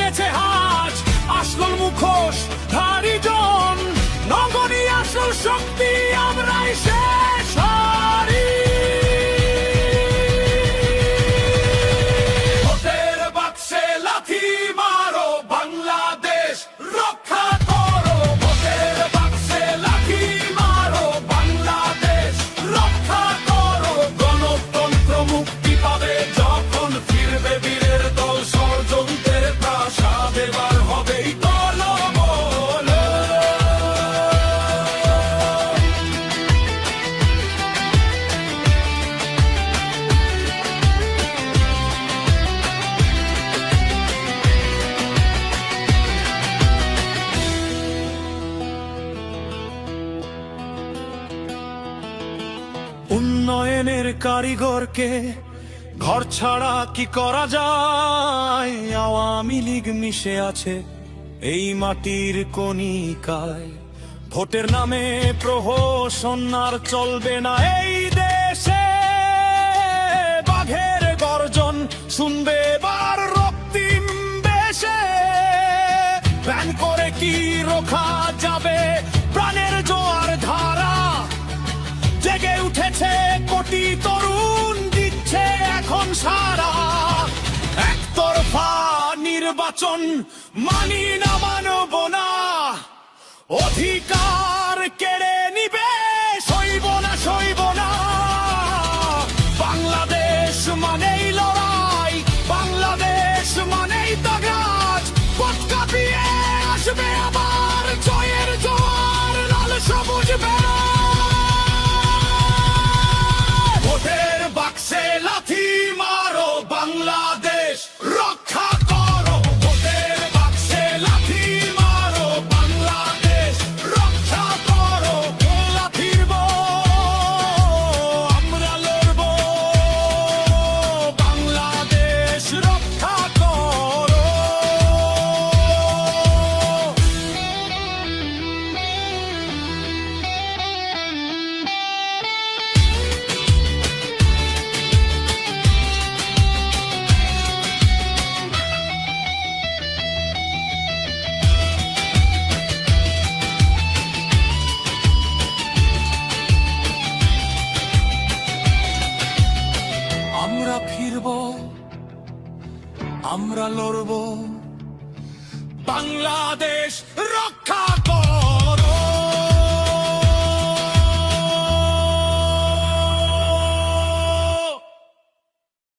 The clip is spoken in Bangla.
ভেঙেছে হাজ, আসল মুখোশ ধারী জন, নগরী আসল শক্তি আমরাই শেষ হারি। ভোটের বাক্সে লাথি মারো, বাংলাদেশ রক্ষা করো। ভোটের বাক্সে লাথি মারো, বাংলাদেশ রক্ষা করো। গণতন্ত্র মুক্তি পাবে যখন, ফিরবে বীরের দল, ষড়যন্ত্রের প্রাসাদ এবার হবেই টলমল। উন্নয়নের কারিগরকে ঘর ছাড়া কি করা যায়? আওয়ামী লীগ মিশে আছে এই মাটির কণিকায়। ভোটের নামে প্রহসন আর চলবে না এই দেশে। বাঘের গর্জন শুনবে এবার রক্তিম বেশে। ব্যান করে কি রোখা যাবে প্রাণের জোয়ার ধারা? জেগে উঠেছে কোটি তরুণ, দিচ্ছে এখন সারা। একতরফা নির্বাচন মানি না, মানব না। অধিকার কেড়ে নিবে, সইব না, সইব না। বাংলাদেশ মানেই লড়াই, বাংলাদেশ মানেই তাগাজ। পথ কাঁপিয়ে আসবে আবার জয়ের জোয়ার, লাল সবুজ বেড়া। ভোটের বাক্সে লাথি মারো, বাংলাদেশ রক্ষা করো। ভোটের বাক্সে লাথি মারো, বাংলাদেশ রক্ষা করো। লাথিরব আমরা লড়ব, বাংলাদেশ রক্ষা করো। আমরা ফিরব, আমরা লড়ব, বাংলাদেশ রক্ষা